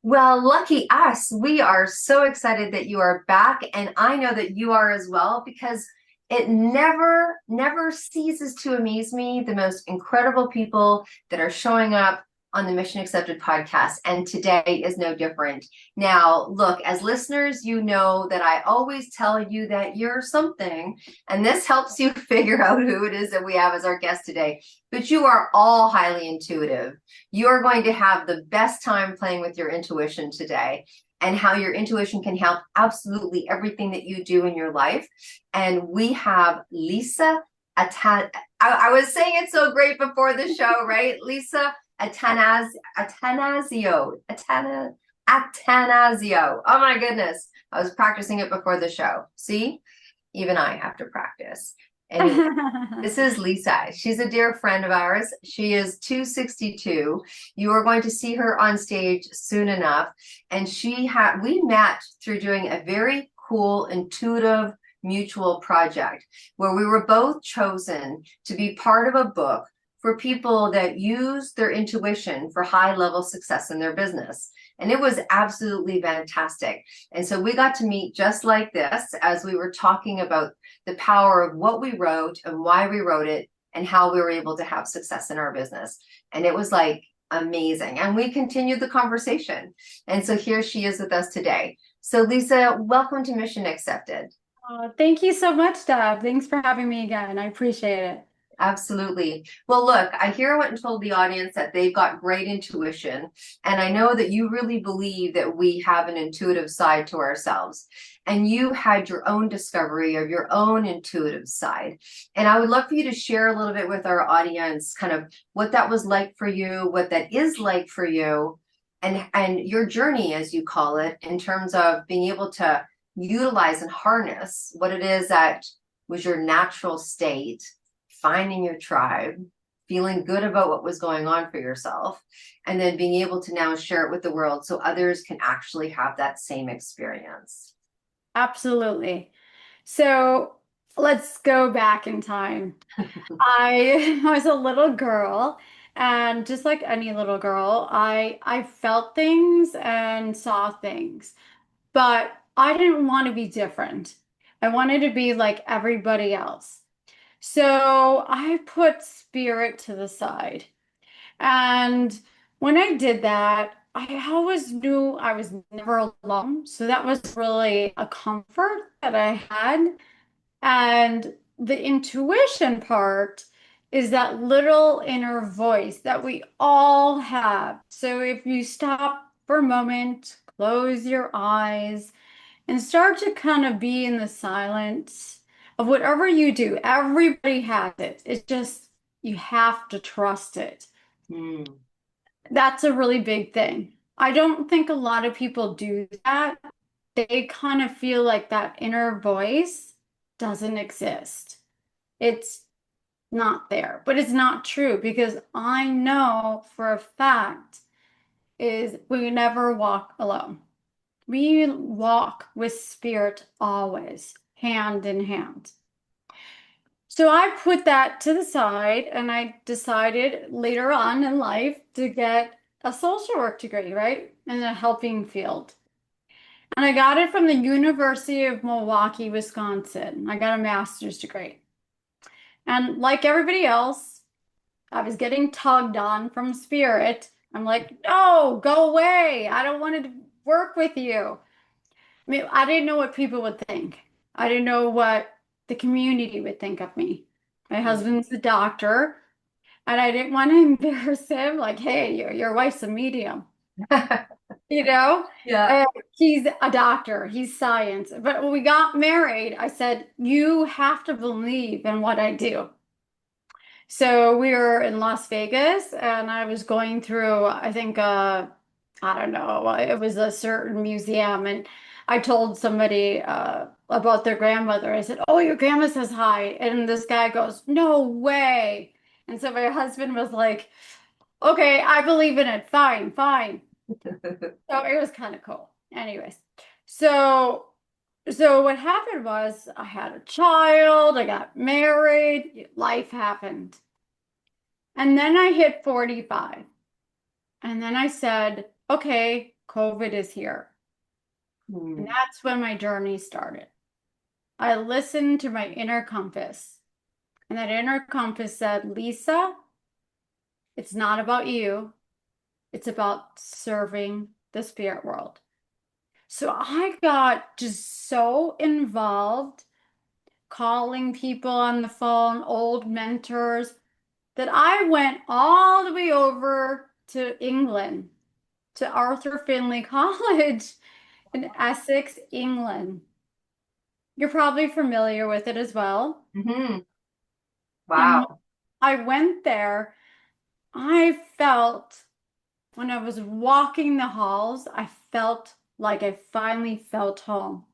Well, lucky us. We are so excited that you are back, and I know that you are as well because it never ceases to amaze me the most incredible people that are showing up on the Mission Accepted podcast, and today is no different. Now, look, as listeners, you know that I always tell you that you're something, and this helps you figure out who it is that we have as our guest today. But you are all highly intuitive. You're going to have the best time playing with your intuition today and how your intuition can help absolutely everything that you do in your life. And we have Lisa I was saying it so great before the show, right? Lisa Attanasio. Oh my goodness. I was practicing it before the show. See, even I have to practice. Anyway, this is Lisa. She's a dear friend of ours. She is 262. You are going to see her on stage soon enough. And we met through doing a very cool, intuitive, mutual project where we were both chosen to be part of a book for people that use their intuition for high level success in their business. And it was absolutely fantastic. And so we got to meet just like this as we were talking about the power of what we wrote and why we wrote it and how we were able to have success in our business. And it was like amazing. And we continued the conversation. And so here she is with us today. So Lisa, welcome to Mission Accepted. Thank you so much, Deb. Thanks for having me again. I appreciate it. Absolutely. Well, look, I hear what and told the audience that they've got great intuition. And I know that you really believe that we have an intuitive side to ourselves. And you had your own discovery of your own intuitive side. And I would love for you to share a little bit with our audience, kind of what that was like for you, what that is like for you, and your journey, as you call it, in terms of being able to utilize and harness what it is that was your natural state, finding your tribe, feeling good about what was going on for yourself, and then being able to now share it with the world so others can actually have that same experience. Absolutely. So let's go back in time. I was a little girl, and just like any little girl, I felt things and saw things, but I didn't want to be different. I wanted to be like everybody else. So I put spirit to the side. And when I did that, I always knew I was never alone. So that was really a comfort that I had. And the intuition part is that little inner voice that we all have. So if you stop for a moment, close your eyes, and start to kind of be in the silence of whatever you do. Everybody has it. It's just you have to trust it. Mm. That's a really big thing. I don't think a lot of people do that. They kind of feel like that inner voice doesn't exist. It's not there, but it's not true because I know for a fact is we never walk alone. We walk with spirit always, hand in hand. So I put that to the side and I decided later on in life to get a social work degree, right? In the helping field. And I got it from the University of Milwaukee, Wisconsin. I got a master's degree. And like everybody else, I was getting tugged on from spirit. I'm like, no, go away. I don't want to work with you. I mean, I didn't know what people would think. I didn't know what the community would think of me. My husband's the doctor, and I didn't want to embarrass him. Like, hey, your wife's a medium, you know? Yeah. Uh, he's a doctor, he's science. But when we got married, I said, you have to believe in what I do. So we were in Las Vegas, and I was going through, I think, I don't know, it was a certain museum, and I told somebody about their grandmother. I said, "Oh, your grandma says hi," and this guy goes, "No way!" And so my husband was like, "Okay, I believe in it. Fine, fine." So it was kind of cool. Anyways, so so what happened was I had a child, I got married, life happened. And then I hit 45. And then I said, okay, COVID is here. And Hmm. that's when my journey started. I listened to my inner compass, and that inner compass said, Lisa, it's not about you, it's about serving the spirit world. So I got just so involved, calling people on the phone, old mentors, that I went all the way over to England, to Arthur Findlay College in Essex, England. You're probably familiar with it as well. Hmm. And when Wow. I went there, I felt when I was walking the halls, I felt like I finally felt home.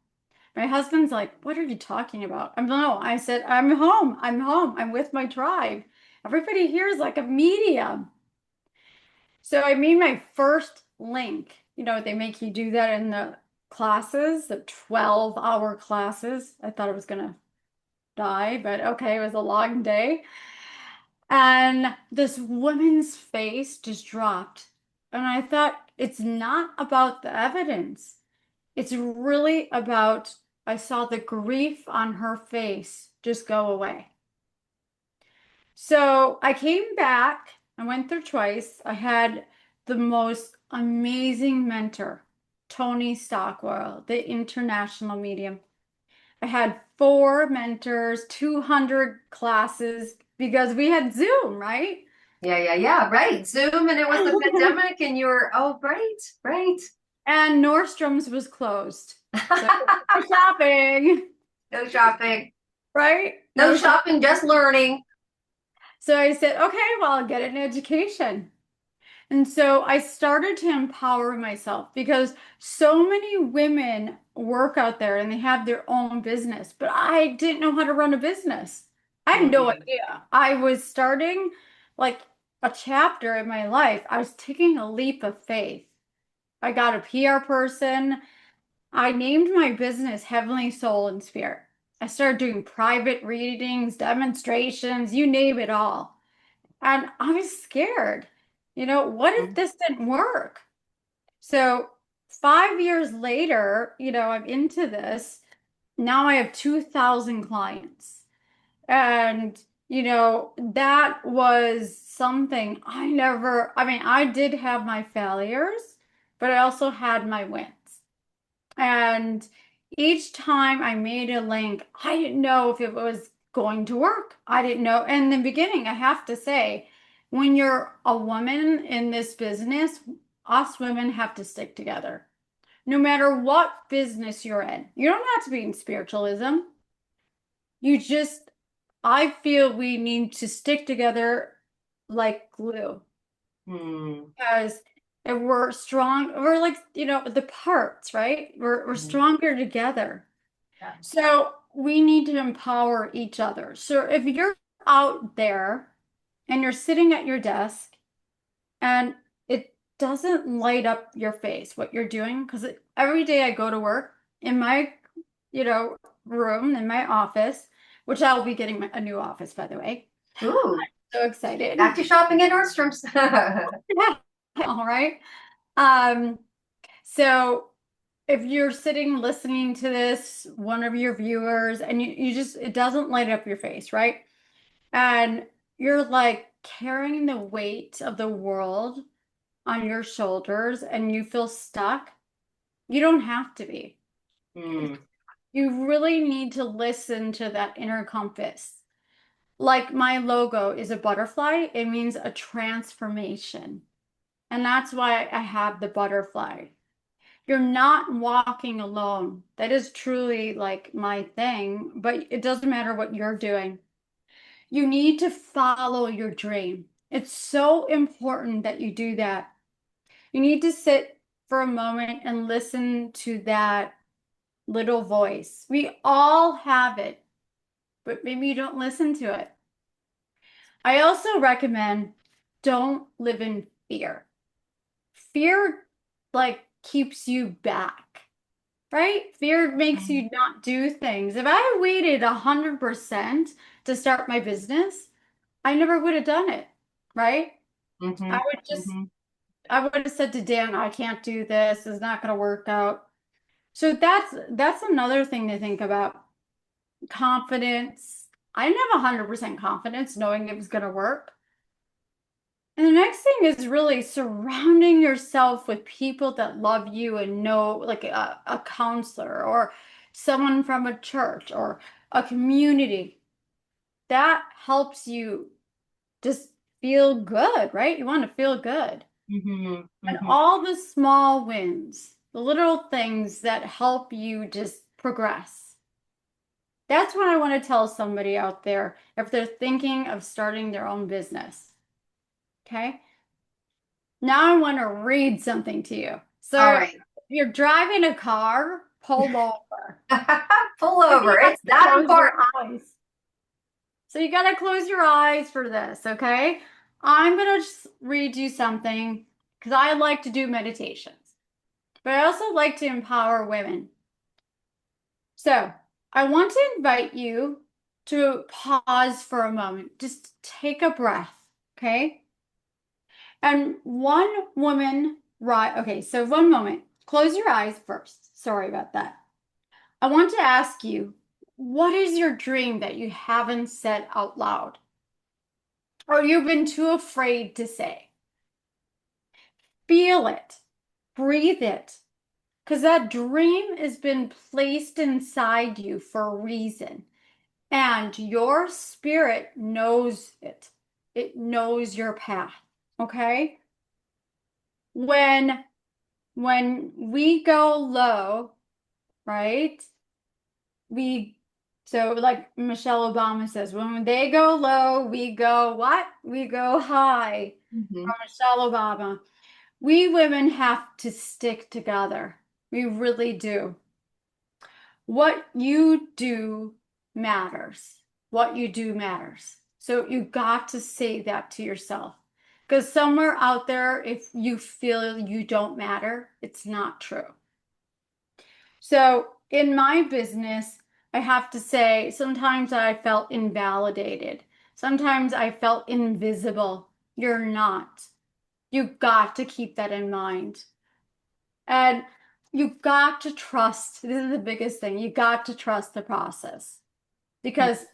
My husband's like, "What are you talking about?" No, I said, "I'm home. I'm home. I'm with my tribe." Everybody here is like a medium. So I made my first link. You know, they make you do that in the classes, the 12-hour classes. I thought I was gonna die, but okay, it was a long day. And this woman's face just dropped. And I thought, it's not about the evidence. It's really about, I saw the grief on her face just go away. So I came back. I went there twice. I had the most amazing mentor, Tony Stockwell, the international medium. I had four mentors, 200 classes because we had Zoom, right? Yeah, yeah, yeah. Right. Zoom, and it was the pandemic, and you were, oh, right, right. And Nordstrom's was closed. So no shopping, No shopping. right? No No shopping. shopping, just learning. So I said, okay, well, I'll get an education. And so I started to empower myself because so many women work out there and they have their own business, but I didn't know how to run a business. I had no Hmm. idea. I was starting like a chapter in my life. I was taking a leap of faith. I got a PR person. I named my business Heavenly Soul and Spirit. I started doing private readings, demonstrations, you name it all. And I was scared. You know, what if this didn't work? So 5 years later, you know, I'm into this. Now I have 2,000 clients. And, you know, that was something I mean, I did have my failures, but I also had my wins. And each time I made a link, I didn't know if it was going to work. I didn't know. In the beginning, I have to say, when you're a woman in this business, us women have to stick together. No matter what business you're in. You don't have to be in spiritualism. You just, I feel we need to stick together like glue. Hmm. Because if we're strong, we're like, you know, the parts, right? We're Hmm. stronger together. Yeah. So we need to empower each other. So if you're out there and you're sitting at your desk and it doesn't light up your face what you're doing, because every day I go to work in my, you know, room in my office, which I'll be getting a new office, by the way. Ooh, So excited. back to shopping at Nordstrom's. All right. Um, so if you're sitting listening to this, one of your viewers, and you just, it doesn't light up your face, right? And you're like carrying the weight of the world on your shoulders and you feel stuck, you don't have to be. Hmm. You really need to listen to that inner compass. Like my logo is a butterfly, it means a transformation. And that's why I have the butterfly. You're not walking alone. That is truly like my thing, but it doesn't matter what you're doing. You need to follow your dream. It's so important that you do that. You need to sit for a moment and listen to that little voice. We all have it, but maybe you don't listen to it. I also recommend don't live in fear. Fear like keeps you back. Right? Fear makes you not do things. If I had waited 100% to start my business, I never would have done it. Right? I Hmm. would just Hmm. I would have said to Dan, I can't do this. It's not going to work out. So that's another thing to think about. Confidence. I didn't have 100% confidence knowing it was going to work. And the next thing is really surrounding yourself with people that love you and know, like a counselor or someone from a church or a community. That helps you just feel good, right? You want to feel good. Hmm. And Hmm. all the small wins, the little things that help you just progress. That's what I want to tell somebody out there if they're thinking of starting their own business. Okay. Now I want to read something to you. All So if right. you're driving a car, pull over. Pull If you over. have It's to that close your important. eyes. So you got to close your eyes for this, okay? I'm going to just read you something because I like to do meditations, but I also like to empower women. So I want to invite you to pause for a moment. Just take a breath, okay? And one woman, right? Okay, so one moment. Close your eyes first. Sorry about that. I want to ask you, what is your dream that you haven't said out loud or you've been too afraid to say? Feel it, breathe it, because that dream has been placed inside you for a reason. And your spirit knows it. It knows your path. Okay? When when we go low, right? We so like Michelle Obama says, when they go low, we go what? We go high. Hmm. From Michelle Obama. We women have to stick together. We really do. What you do matters. What you do matters. So you got to say that to yourself. Because somewhere out there, if you feel you don't matter, it's not true. So in my business, I have to say, sometimes I felt invalidated. Sometimes I felt invisible. You're not. You got to keep that in mind. And you got to trust. This is the biggest thing. You got to trust the process because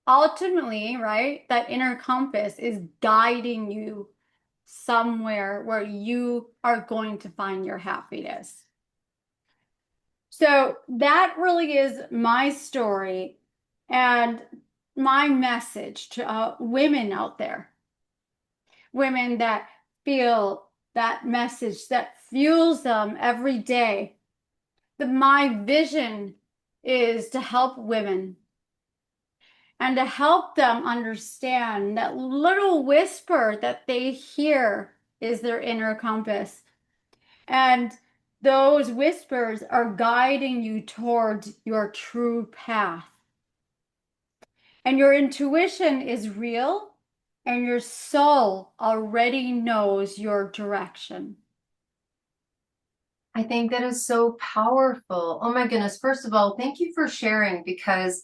ultimately, right, that inner compass is guiding you somewhere where you are going to find your happiness. So that really is my story and my message to women out there, women that feel that message that fuels them every day. My vision is to help women and to help them understand that little whisper that they hear is their inner compass. And those whispers are guiding you towards your true path. And your intuition is real, and your soul already knows your direction. I think that is so powerful. Oh my goodness. First of all, thank you for sharing because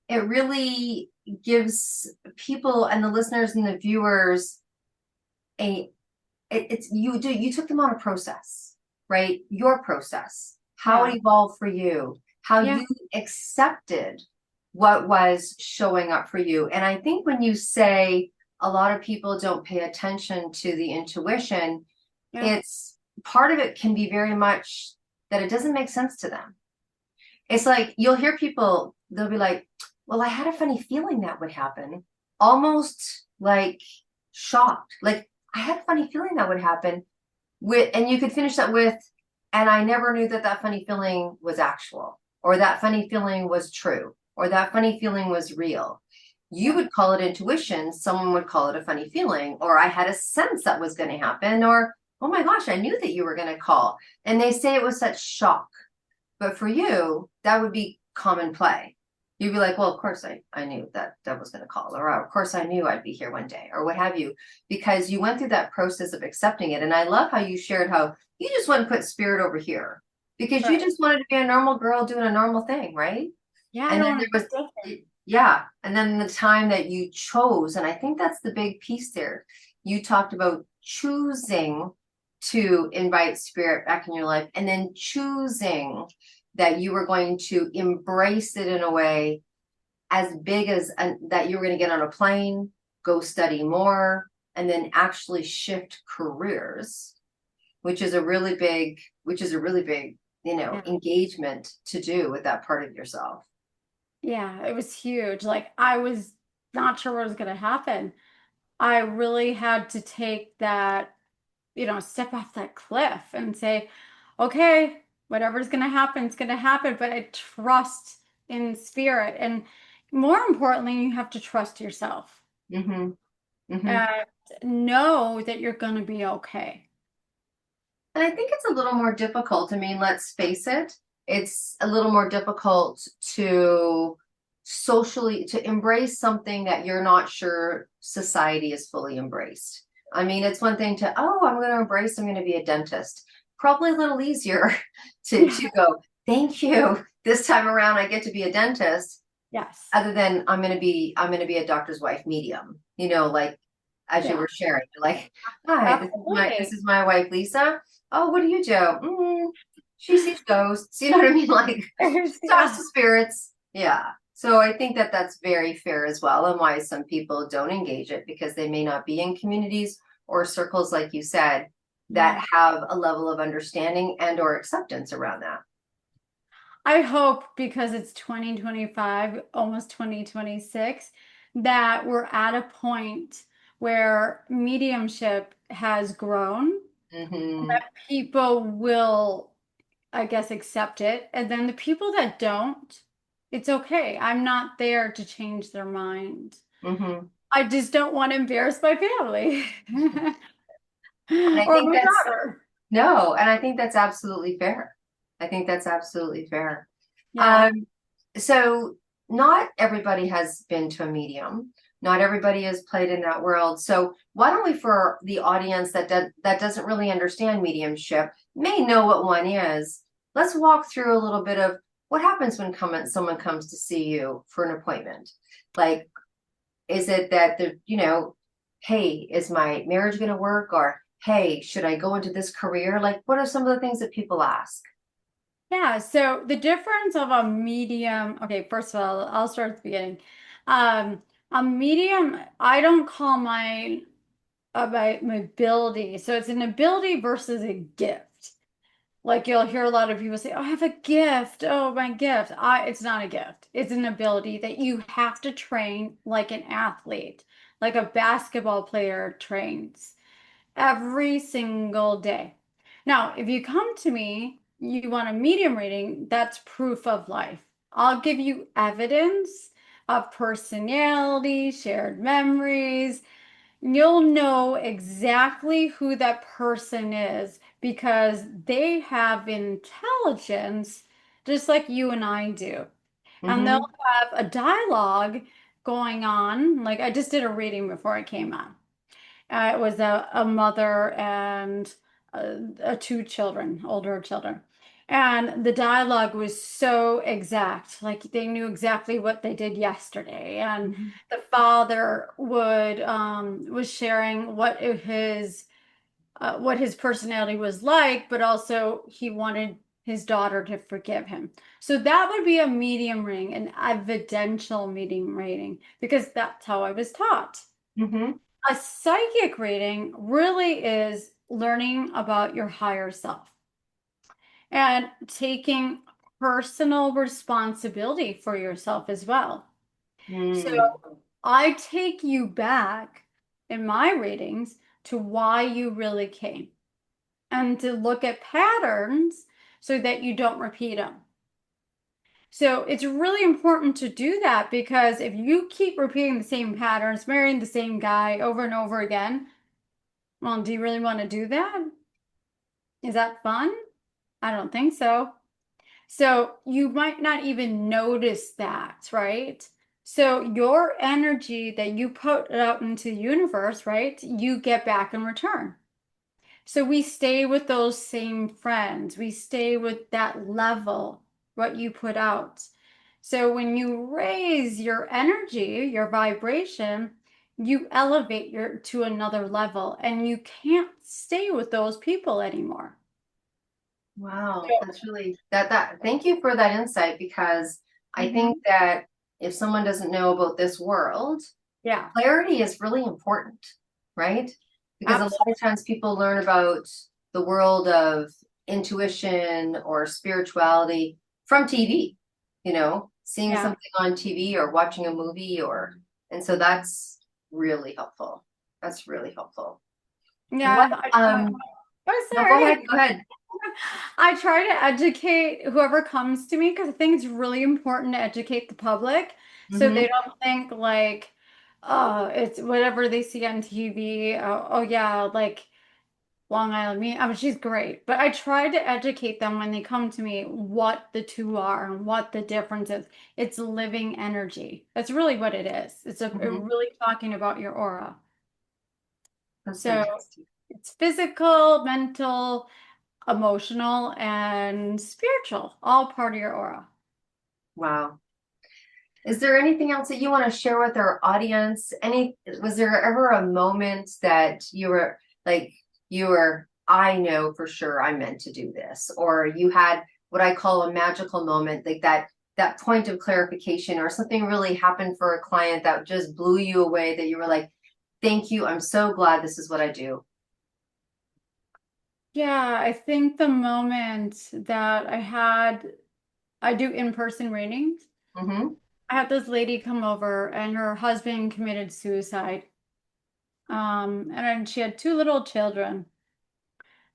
it really gives people and the listeners and the viewers a it's you took them on a process, right? Your process, how Yeah. it evolved for you, how Yeah. you accepted what was showing up for you. And I think when you say a lot of people don't pay attention to the intuition, Yeah. it's part of it can be very much that it doesn't make sense to them. It's like you'll hear people, they'll be like, well, I had a funny feeling that would happen, almost like shocked. Like, I had a funny feeling that would happen and you could finish that with, and I never knew that that funny feeling was actual, or that funny feeling was true, or that funny feeling was real. You Yeah. would call it intuition, someone would call it a funny feeling, or I had a sense that was going to happen, or oh my gosh, I knew that you were going to call. And they say it was such shock. But for you, that would be common play. You'd be like, well, of course I knew that that was going to call, or of course I knew I'd be here one day, or what have you, because you went through that process of accepting it. And I love how you shared how you just wouldn't put spirit over here because you Right. just wanted to be a normal girl doing a normal thing, right? Yeah, I And don't then want to there be different. was, yeah. And then the time that you chose, and I think that's the big piece there. You talked about choosing to invite spirit back in your life, and then choosing that you were going to embrace it in a way as big as that you were going to get on a plane, go study more, and then actually shift careers, which is a really big, Yeah. engagement to do with that part of yourself. Yeah, it was huge. Like I was not sure what was going to happen. I really had to take that, step off that cliff and say, okay, whatever's going to happen, it's going to happen. But I trust in spirit. And more importantly, you have to trust yourself Mm-hmm. Mm-hmm. and know that you're going to be okay. And I think it's a little more difficult. I mean, let's face it, it's a little more difficult to socially to embrace something that you're not sure society is fully embraced. I mean, it's one thing to, oh, I'm going to be a dentist. Probably a little easier Yeah. to go, thank you. This time around I get to be a dentist, Yes. other than I'm going to be a doctor's wife medium. Like as you Yeah. were sharing, you're like, hi, this Absolutely. is my wife Lisa. Oh, what do you do? She sees ghosts. You know what I mean? Like talks Yeah. to spirits. Yeah. So I think that that's very fair as well, and why some people don't engage it, because they may not be in communities or circles, like you said, Yeah. that have a level of understanding and or acceptance around that. I hope because it's 2025, almost 2026, that we're at a point where mediumship has grown, Mm-hmm. that people will, I guess, accept it. And then the people that don't, it's okay. I'm not there to change their mind. Mm-hmm. I just don't want to embarrass my family And I or think my that's daughter. No, and I think that's absolutely fair. I think that's absolutely fair. Yeah. Um, so not everybody has been to a medium. Not everybody has played in that world. So why don't we, for the audience that doesn't really understand mediumship, may know what one is, let's walk through a little bit of what happens when someone comes to see you for an appointment. Like, is it that hey, is my marriage going to work? Or, hey, should I go into this career? Like, what are some of the things that people ask? Yeah, so the difference of a medium, okay, first of all, I'll start at the beginning. A medium, I don't call my ability. So it's an ability versus a gift. Like you'll hear a lot of people say, "Oh, I have a gift. Oh, my gift." It's not a gift. It's an ability that you have to train like an athlete, like a basketball player trains every single day. Now, if you come to me, you want a medium reading, that's proof of life. I'll give you evidence of personality, shared memories. You'll know exactly who that person is because they have intelligence just like you and I do. And they'll Mm-hmm. have a dialogue going on. Like I just did a reading before I came on. It was a mother and two children, older children. And the dialogue was so exact, like they knew exactly what they did yesterday. And Mm-hmm. the father was sharing what his personality was like, but also he wanted his daughter to forgive him. So that would be a medium reading, an evidential medium reading, because that's how I was taught. Mm-hmm. A psychic reading really is learning about your higher self and taking personal responsibility for yourself as well. So Mm-hmm. I take you back in my readings to why you really came and to look at patterns so that you don't repeat them. So it's really important to do that because if you keep repeating the same patterns, marrying the same guy over and over again, well, do you really want to do that? Is that fun? I don't think so. So you might not even notice that, right? So your energy that you put out into the universe, right? You get back in return. So we stay with those same friends. We stay with that level, what you put out. So when you raise your energy, your vibration, you elevate your to another level and you can't stay with those people anymore. Wow, So, that's really that thank you for that insight because I think mhm. that if someone doesn't know about this world, Yeah, clarity is really important, right? Because a lot absolutely. of times people learn about the world of intuition or spirituality from TV, seeing Yeah. something on TV or watching a movie and so that's really helpful. That's really helpful. What Yeah, I try. Oh, no, go sorry. ahead, go ahead. I try to educate whoever comes to me because I think it's really important to educate the public so Mm-hmm. they don't think like, oh, it's whatever they see on TV. Oh yeah, like Long Island Me. I mean, she's great, but I try to educate them when they come to me what the two are and what the difference is. It's living energy. That's really what it is. Mm-hmm. Really talking about your aura. That's So fantastic. it's physical, mental, emotional, and spiritual, all part of your aura. Wow. Is there anything else that you want to share with our audience? Was there ever a moment that you were like, I know for sure I'm meant to do this, or you had what I call a magical moment, like that point of clarification, or something really happened for a client that just blew you away that you were like, thank you, I'm so glad this is what I do. Yeah, I think the moment that I do in-person readings. Mm-hmm. I had this lady come over and her husband committed suicide. And she had two little children,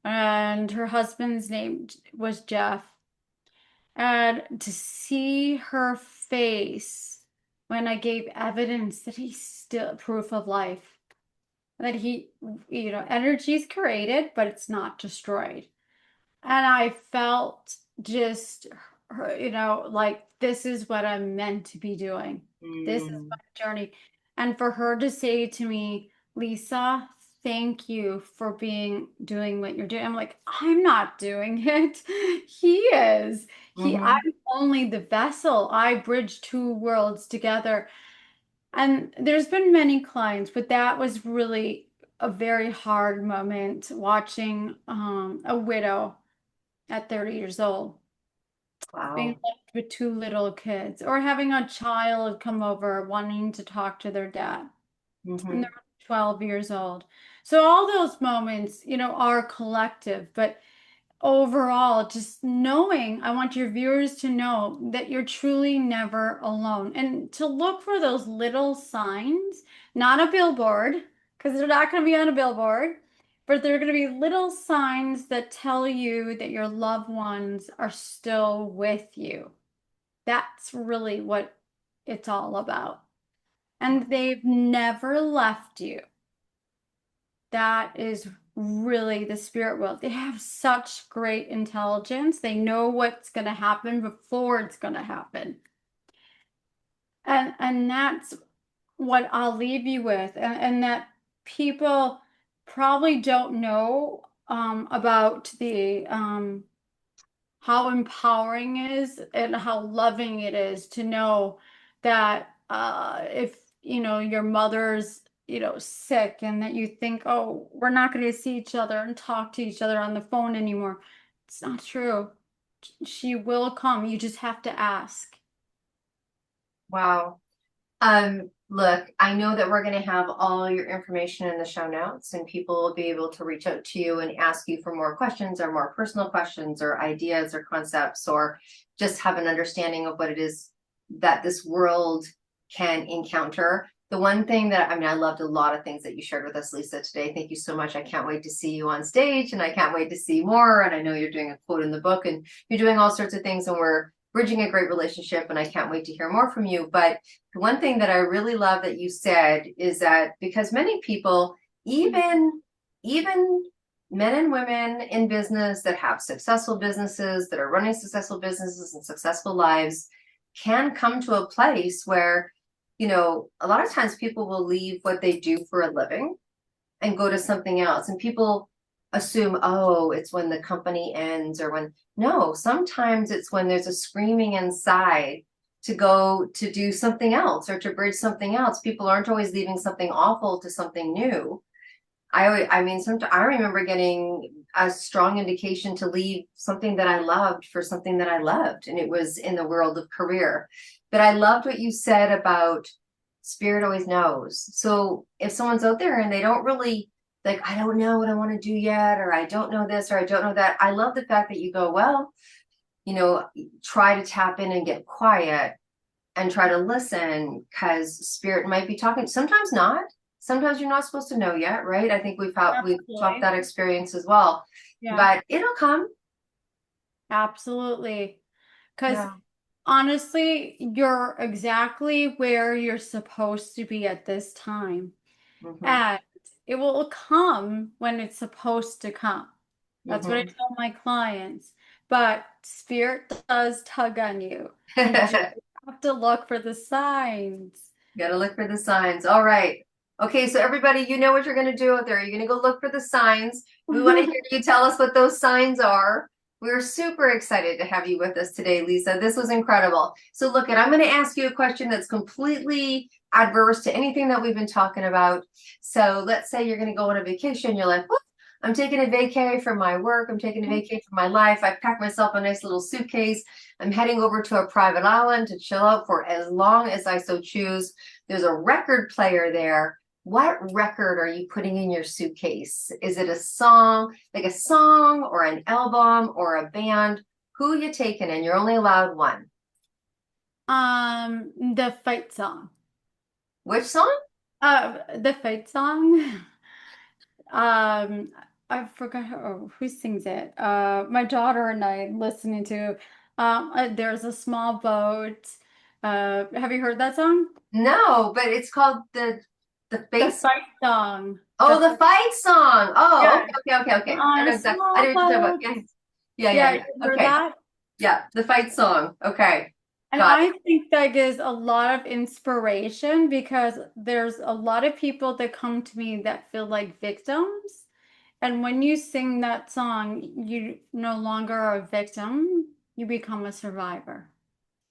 and her husband's name was Jeff. And to see her face when I gave evidence that he's still proof of life, that energy is created, but it's not destroyed. And I felt just, like this is what I'm meant to be doing. This is Mm-hmm. my journey. And for her to say to me, Lisa, thank you for doing what you're doing. I'm like, I'm not doing it. He is. I'm only the vessel. I bridge two worlds together. And there's been many clients, but that was really a very hard moment watching a widow at 30 years old, being Wow. left with two little kids, or having a child come over wanting to talk to their dad, and Mm-hmm. they're 12 years old. So all those moments, are collective, but overall, just knowing, I want your viewers to know that you're truly never alone and to look for those little signs, not a billboard, because they're not going to be on a billboard, but they're going to be little signs that tell you that your loved ones are still with you. That's really what it's all about. And they've never left you. That is really the spirit world. They have such great intelligence. They know what's going to happen before it's going to happen. And that's what I'll leave you with. And that people probably don't know about the how empowering it is and how loving it is to know that if your mother's sick and that you think, oh, we're not going to see each other and talk to each other on the phone anymore. It's not true. She will come. You just have to ask. Wow. Look, I know that we're going to have all your information in the show notes, and people will be able to reach out to you and ask you for more questions or more personal questions or ideas or concepts, or just have an understanding of what it is that this world can encounter. The one thing that I loved a lot of things that you shared with us, Lisa, today. Thank you so much. I can't wait to see you on stage, and I can't wait to see more. And I know you're doing a quote in the book, and you're doing all sorts of things, and we're bridging a great relationship, and I can't wait to hear more from you. But one thing that I really love that you said is that because many people, even men and women in business that have successful businesses, that are running successful businesses and successful lives, can come to a place where, a lot of times people will leave what they do for a living and go to something else. And people assume, oh, it's when the company ends or when, no, sometimes it's when there's a screaming inside to go to do something else or to bridge something else. People aren't always leaving something awful to something new. I mean, sometimes I remember getting a strong indication to leave something that I loved for something that I loved, and it was in the world of career. But I loved what you said about spirit always knows. So if someone's out there and they don't really like, I don't know what I want to do yet, or I don't know this, or I don't know that. I love the fact that you go, well, try to tap in and get quiet and try to listen because spirit might be talking. Sometimes not. Sometimes you're not supposed to know yet, right? I think we've talked that experience as well. Yeah. But it'll come. Absolutely. Because Yeah. honestly, you're exactly where you're supposed to be at this time. Mm-hmm. And it will come when it's supposed to come. That's what I tell my clients. But spirit does tug on you. You just have to look for the signs. Gotta look for the signs. All right. Okay, so everybody, you know what you're going to do out there. You're going to go look for the signs. We want to hear you tell us what those signs are. We're super excited to have you with us today, Lisa. This was incredible. So look, I'm going to ask you a question that's completely adverse to anything that we've been talking about. So let's say you're going to go on a vacation. You're like, I'm taking a vacay from my work. I'm taking a vacay from my life. I've packed myself a nice little suitcase. I'm heading over to a private island to chill out for as long as I so choose. There's a record player there. What record are you putting in your suitcase? Is it a song, like a song or an album or a band? Who are you taking? And you're only allowed one. The fight song. Which song? The fight song. I forgot who sings it. My daughter and I listening to There's a Small Boat. Have you heard that song? No, but it's called the The face. fight song. Oh, the fight song. Oh, Yeah. okay. I On know a exactly. I know what you're talking about. small boat. Yeah, you heard Okay. that? Yeah, the fight song. Okay. And Got I think that gives a lot of inspiration because there's a lot of people that come to me that feel like victims. And when you sing that song, you no longer are a victim, you become a survivor.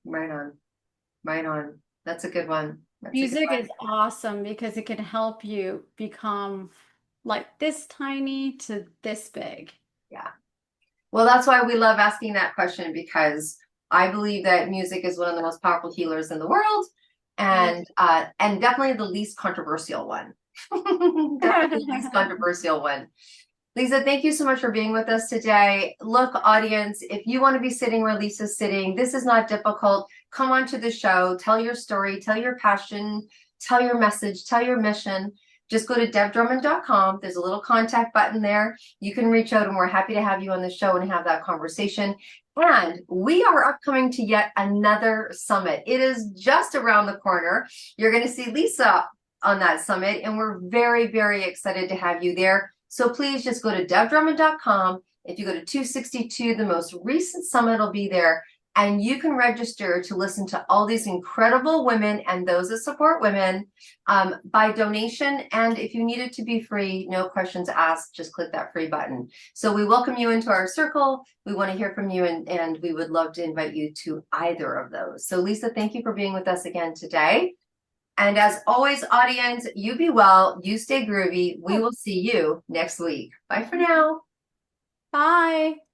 it. Right on. Right on. That's a good one. That's a good Music one. is awesome because it can help you become like this tiny to this big. Yeah. Well, that's why we love asking that question because I believe that music is one of the most powerful healers in the world and definitely the least controversial one. Definitely the least controversial one. Lisa, thank you so much for being with us today. Look, audience, if you want to be sitting where Lisa's sitting, this is not difficult. Come on to the show, tell your story, tell your passion, tell your message, tell your mission. Just go to debdrummond.com. There's a little contact button there. You can reach out and we're happy to have you on the show and have that conversation. And we are upcoming to yet another summit. It is just around the corner. You're going to see Lisa on that summit, and we're very, very excited to have you there. So please just go to debdrummond.com. If you go to 262, the most recent summit will be there, and you can register to listen to all these incredible women and those that support women by donation. And if you need it to be free, no questions asked, just click that free button. So we welcome you into our circle. We want to hear from you, and we would love to invite you to either of those. So Lisa, thank you for being with us again today. And as always, audience, you be well, you stay groovy. We will see you next week. Bye for now. Bye.